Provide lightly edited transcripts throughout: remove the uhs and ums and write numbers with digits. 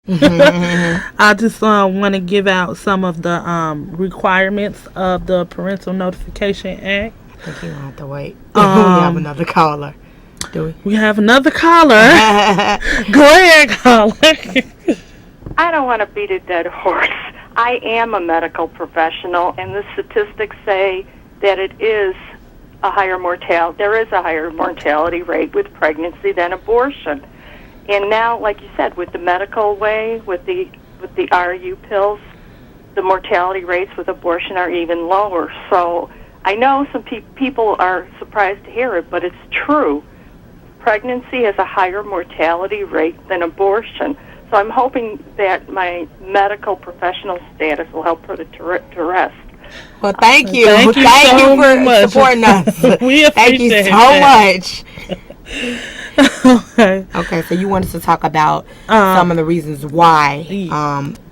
I just want to give out some of the requirements of the Parental Notification Act. I think you don't have to wait. We have another caller. Do we? We have another caller. Go ahead, caller. I don't want to beat a dead horse. I am a medical professional, and the statistics say that it is a higher mortality. There is a higher mortality rate with pregnancy than abortion. And now, like you said, with the medical way, with the RU pills, the mortality rates with abortion are even lower. So I know some people are surprised to hear it, but it's true. Pregnancy has a higher mortality rate than abortion. So I'm hoping that my medical professional status will help put it to rest. Well, thank you. Thank you for much. Supporting us. We appreciate Thank you so that. much. Okay, so you wanted to talk about some of the reasons why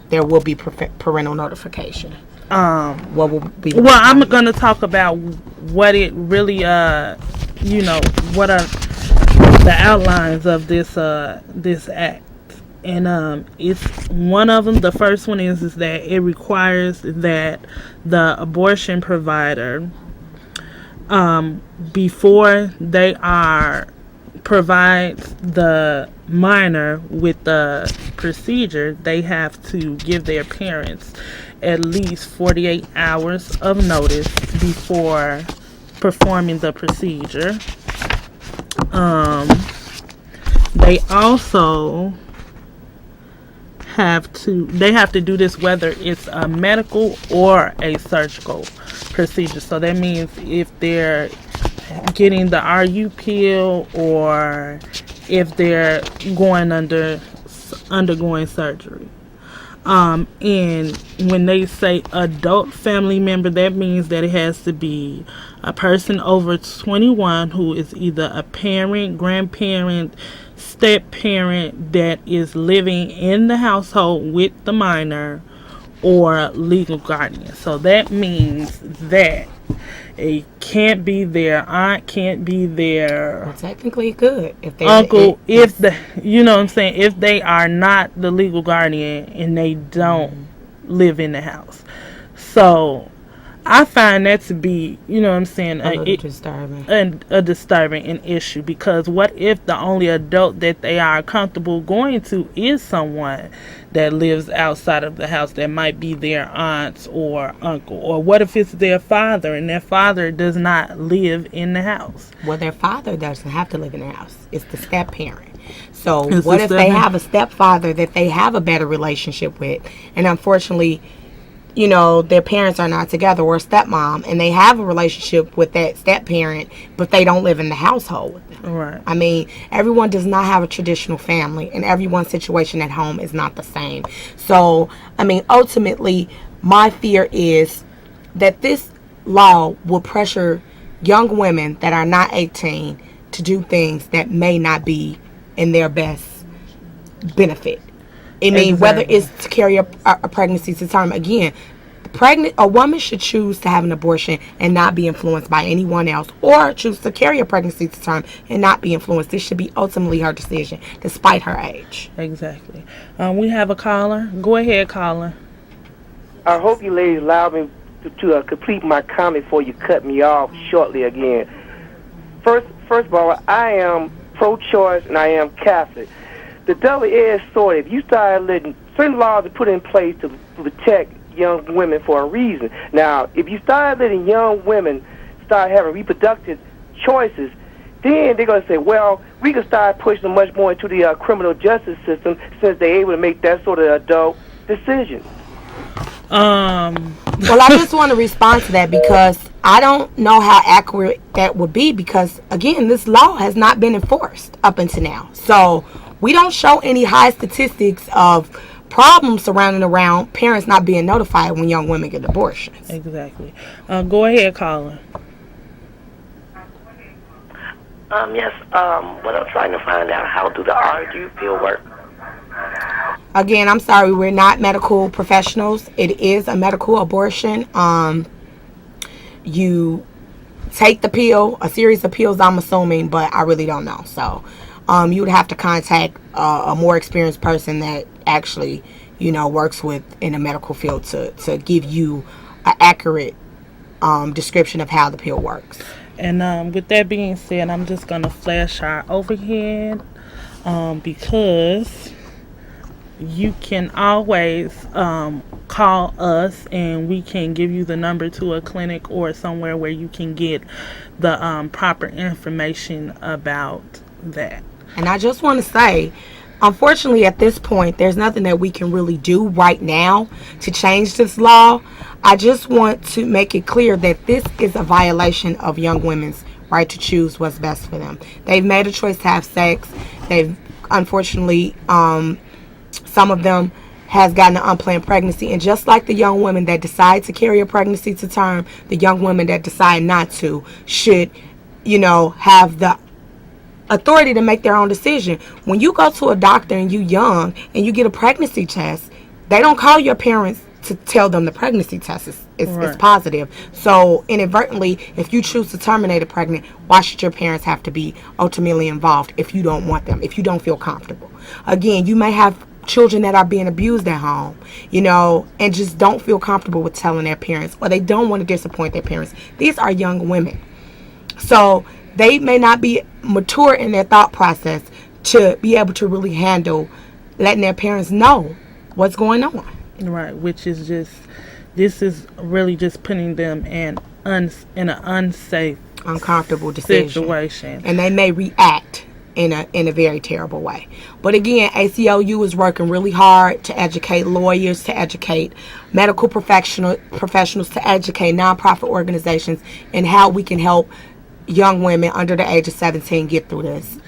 there will be parental notification. What will be? Well, I'm going to talk about what it really, what are the outlines of this act. And it's one of them. The first one is that it requires that the abortion provider, before they provide the minor with the procedure, they have to give their parents at least 48 hours of notice before performing the procedure. They also have to do this whether it's a medical or a surgical procedure. So that means if they're getting the RU pill or if they're undergoing surgery. And when they say adult family member, that means that it has to be a person over 21 who is either a parent, grandparent, step parent that is living in the household with the minor, or legal guardian. So that means that it can't be their aunt, can't be their technically it could if they uncle, if they are not the legal guardian and they don't live in the house. So I find that to be, disturbing. A disturbing issue, because what if the only adult that they are comfortable going to is someone that lives outside of the house, that might be their aunt or uncle? Or what if it's their father and their father does not live in the house? Well, their father doesn't have to live in the house. It's the step parent. So what if they have a stepfather that they have a better relationship with, and unfortunately, their parents are not together, or a stepmom, and they have a relationship with that step parent, but they don't live in the household with them. Right. I mean, everyone does not have a traditional family, and everyone's situation at home is not the same. So, I mean, ultimately, my fear is that this law will pressure young women that are not 18 to do things that may not be in their best benefit. I mean, whether it's to carry a pregnancy to term. Again, a woman should choose to have an abortion and not be influenced by anyone else, or choose to carry a pregnancy to term and not be influenced. This should be ultimately her decision, despite her age. Exactly. We have a caller. Go ahead, caller. I hope you ladies allow me to complete my comment before you cut me off shortly again. First of all, I am pro-choice and I am Catholic. The double-edged sword, if you start letting certain laws are put in place to protect young women for a reason. Now, if you start letting young women start having reproductive choices, then they're going to say, well, we can start pushing them much more into the criminal justice system since they're able to make that sort of adult decision. Well, I just want to respond to that because I don't know how accurate that would be because, again, this law has not been enforced up until now. So we don't show any high statistics of problems surrounding around parents not being notified when young women get abortions. Exactly. Go ahead, caller. Yes, what I'm trying to find out, how do the RU pill work? Again, I'm sorry, we're not medical professionals. It is a medical abortion. You take the pill, a series of pills, I'm assuming, but I really don't know. So you would have to contact a more experienced person that actually, works with in the medical field to give you an accurate description of how the pill works. And with that being said, I'm just going to flash our overhead because you can always call us and we can give you the number to a clinic or somewhere where you can get the proper information about that. And I just want to say, unfortunately, at this point, there's nothing that we can really do right now to change this law. I just want to make it clear that this is a violation of young women's right to choose what's best for them. They've made a choice to have sex. They've, unfortunately, some of them has gotten an unplanned pregnancy. And just like the young women that decide to carry a pregnancy to term, the young women that decide not to should, have the authority to make their own decision. When you go to a doctor and you young and you get a pregnancy test, they don't call your parents to tell them the pregnancy test is positive. So inadvertently, if you choose to terminate a pregnant, why should your parents have to be ultimately involved if you don't want them, if you don't feel comfortable? Again, you may have children that are being abused at home, and just don't feel comfortable with telling their parents, or they don't want to disappoint their parents. These are young women. So they may not be mature in their thought process to be able to really handle letting their parents know what's going on. Right, which is this is really just putting them in an unsafe, uncomfortable situation. And they may react in a very terrible way. But again, ACLU is working really hard to educate lawyers, to educate medical professionals, to educate nonprofit organizations, and how we can help young women under the age of 17 get through this.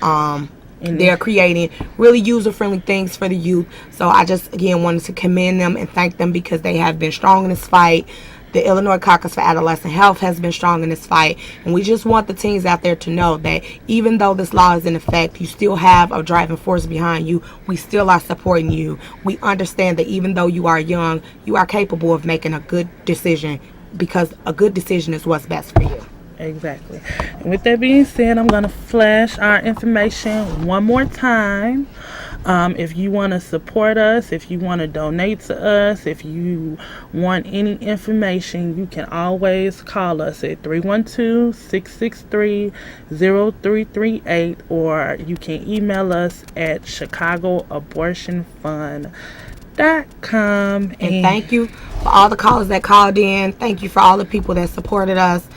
They're creating really user-friendly things for the youth. So I just, again, wanted to commend them and thank them because they have been strong in this fight. The Illinois Caucus for Adolescent Health has been strong in this fight. And we just want the teens out there to know that even though this law is in effect, you still have a driving force behind you. We still are supporting you. We understand that even though you are young, you are capable of making a good decision, because a good decision is what's best for you. Exactly. And with that being said, I'm going to flash our information one more time. If you want to support us, if you want to donate to us, if you want any information, you can always call us at 312-663-0338, or you can email us at chicagoabortionfund.com. And thank you for all the callers that called in. Thank you for all the people that supported us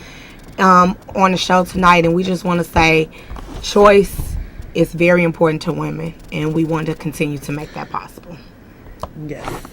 on the show tonight. And we just want to say choice is very important to women, and we want to continue to make that possible. Yes.